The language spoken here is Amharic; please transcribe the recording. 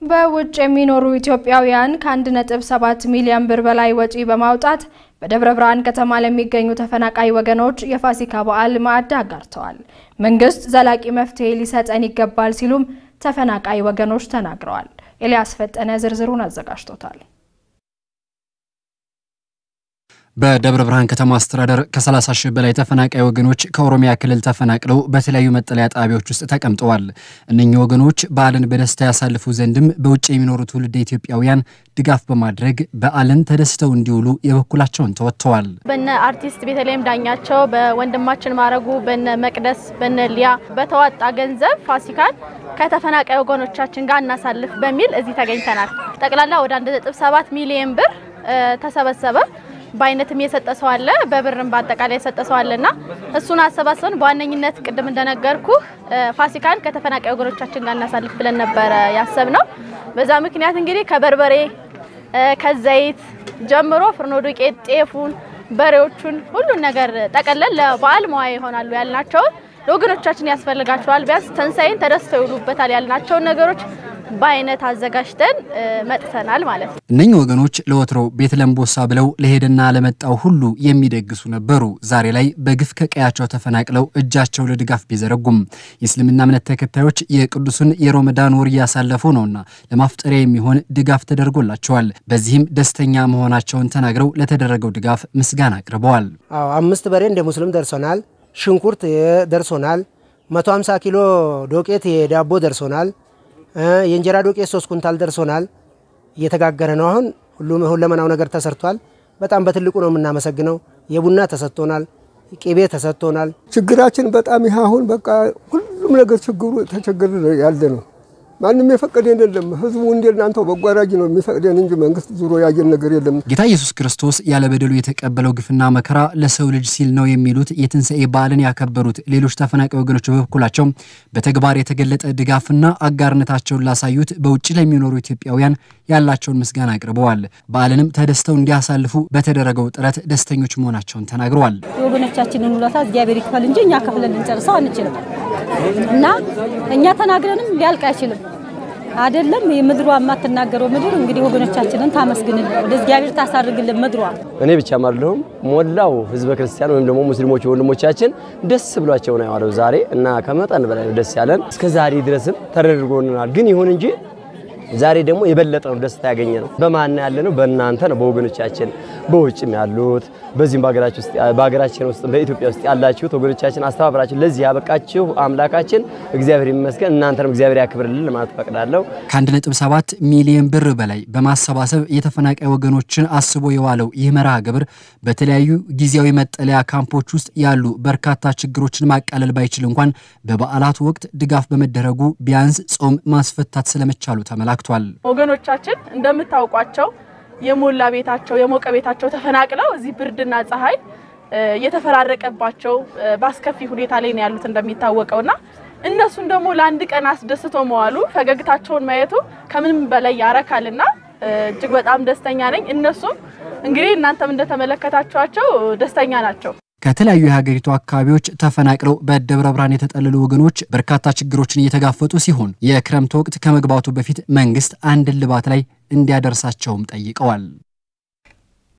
በውጭ የሚኖሩ ኢትዮጵያውያን ከ1.7 ሚሊዮን ብር በላይ ወጪ በማውጣት በደብረ ብርሃን ከተማ ለሚገኙ ተፈናቃይ ወገኖች የፋሲካ በዓል ማዕድ አጋርተዋል። መንግስት ዘላቂ መፍትሄ ሊሰጠን ይገባል ሲሉም ተፈናቃይ ወገኖች ተናግረዋል። ኤልያስ ፈጠነ ዝርዝሩን አዘጋጅቶታል። በደብረ ብርሃን ከተማ አስተዳደር ከ30 ሺህ በላይ ተፈናቃይ ወገኖች ከኦሮሚያ ክልል ተፈናቅለው በተለያዩ መጠለያ ጣቢያዎች ውስጥ ተቀምጠዋል። እነኚህ ወገኖች በዓልን በደስታ ያሳልፉ ዘንድም በውጭ የሚኖሩ ትውልደ ኢትዮጵያውያን ድጋፍ በማድረግ በዓልን ተደስተው እንዲውሉ የበኩላቸውን ተወጥተዋል። በነ አርቲስት ቤተልሔም ዳኛቸው፣ በወንድማችን ማረጉ፣ በነ መቅደስ፣ በነ ሊያ በተዋጣ ገንዘብ ፋሲካን ከተፈናቃይ ወገኖቻችን ጋር እናሳልፍ በሚል እዚህ ተገኝተናል። ጠቅላላ ወደ 1.7 ሚሊዮን ብር ተሰበሰበ። ባይነትም የሰጠሰው አለ በብርም በአጠቃላይ የሰጠሰው አለና እሱን አሰባስበን በዋነኝነት ቅድም እንደነገርኩ ፋሲካን ከተፈናቃይ ወገኖቻችን ጋር እናሳልፍ ብለን ነበር ያሰብነው። በዛ ምክንያት እንግዲህ ከበርበሬ ከዘይት ጀምሮ ፍርኖ ዱቄት፣ ጤፉን፣ በሬዎቹን ሁሉ ነገር ጠቀለል ለበዓል መዋያ ይሆናሉ ያልናቸው ለወገኖቻችን ያስፈልጋቸዋል ቢያንስ ተንሳይን ተደስተው ይሉበታል ያልናቸው ነገሮች ባይነት አዘጋጅተን መጥተናል ማለት ነው። እነኚህ ወገኖች ለወትሮ ቤት ለምቦሳ ብለው ለሄደና ለመጣው ሁሉ የሚደግሱ ነበሩ። ዛሬ ላይ በግፍ ከቀያቸው ተፈናቅለው እጃቸው ለድጋፍ ቢዘረጉም የእስልምና እምነት ተከታዮች የቅዱስን የረመዳን ወር ያሳለፉ ነውና ለማፍጠሪያ የሚሆን ድጋፍ ተደርጎላቸዋል። በዚህም ደስተኛ መሆናቸውን ተናግረው ለተደረገው ድጋፍ ምስጋና አቅርበዋል። 5 በሬ እንደ ሙስሊም ደርሶናል። ሽንኩርት ደርሶናል። 150 ኪሎ ዶቄት የዳቦ ደርሶናል። የእንጀራ ዶቄት 3 ኩንታል ደርሶናል። እየተጋገረ ነው። አሁን ሁሉም ነገር ተሰርቷል። በጣም በትልቁ ነው የምናመሰግነው። የቡና ተሰጥቶናል፣ ቅቤ ተሰጥቶናል። ችግራችን በጣም ይሄ አሁን በቃ ሁሉም ነገር ችግሩ ተቸገረ ያለ ነው። ማንንም የፈቀደን የለም። ህዝቡ እንደናንተው በጓራጅ ነው የሚፈቅደን እንጂ መንግስት ዙሮ ያየን ነገር የለም። ጌታ ኢየሱስ ክርስቶስ ያለ በደሉ የተቀበለው ግፍና መከራ ለሰው ልጅ ሲል ነው የሚሉት የትንሳኤ በዓልን ያከበሩት ሌሎች ተፈናቃይ ወገኖች በበኩላቸው በተግባር የተገለጠ ድጋፍና አጋርነታቸውን ላሳዩት በውጭ ለሚኖሩ ኢትዮጵያውያን ያላቸውን ምስጋና አቅርበዋል። በዓልንም ተደስተው እንዲያሳልፉ በተደረገው ጥረት ደስተኞች መሆናቸውን ተናግረዋል። ወገኖቻችንን ውለታ እግዚአብሔር ይክፈል እንጂ እኛ ከፍለን ልንጨርሰው አንችልም እና እኛ ተናግረንም ሊያልቅ አይችልም። አይደለም የምድሯ ማተናገረው ምድር እንግዲህ ወገኖቻችንን ታመስግንልን ወደ እግዚአብሔር ታሳርግልን ምድሯ። እኔ ብቻ ማርለውም ሞላው ህዝበ ክርስቲያን ወይም ደግሞ ሙስሊሞች ወንድሞቻችን ደስ ብሏቸው ነው ያለው ዛሬ እና ከመጠን በላይ ደስ ያለን እስከ ዛሬ ድረስም ተደርጎናል። ግን ይሁን እንጂ ዛሬ ደግሞ የበለጠ ነው ደስታ ያገኘነው። በማን ያለነው በእናንተ ነው በወገኖቻችን በውጭም ያሉት በዚህም በአገራችን ውስጥ በኢትዮጵያ ውስጥ ያላችሁት ወገኖቻችን አስተባብራችሁ ለዚህ ያበቃችሁ አምላካችን እግዚአብሔር ይመስገን። እናንተንም እግዚአብሔር ያክብርልን ማለት ፈቅዳለሁ። ከ1.7 ሚሊዮን ብር በላይ በማሰባሰብ የተፈናቃይ ወገኖችን አስቦ የዋለው ይህ መርሃ ግብር በተለያዩ ጊዜያዊ መጠለያ ካምፖች ውስጥ ያሉ በርካታ ችግሮችን ማቃለል ባይችል እንኳን በበዓላት ወቅት ድጋፍ በመደረጉ ቢያንስ ጾም ማስፈታት ስለመቻሉ ተመላክቷል። ወገኖቻችን እንደምታውቋቸው የሞላ ቤታቸው የሞቀ ቤታቸው ተፈናቅለው እዚህ ብርድና ፀሐይ የተፈራረቀባቸው ባስከፊ ሁኔታ ላይ ነው ያሉት እንደሚታወቀውና እነሱን ደግሞ ለአንድ ቀን አስደስቶ መዋሉ ፈገግታቸውን ማየቱ ከምንም በላይ ያረካልና እጅግ በጣም ደስተኛ ነኝ። እነሱም እንግዲህ እናንተም እንደተመለከታችኋቸው ደስተኛ ናቸው። ከተለያዩ የሀገሪቱ አካባቢዎች ተፈናቅለው በደብረ ብርሃን የተጠለሉ ወገኖች በርካታ ችግሮችን እየተጋፈጡ ሲሆን የክረምት ወቅት ከመግባቱ በፊት መንግስት አንድ ልባት ላይ እንዲያደርሳቸውም ጠይቀዋል።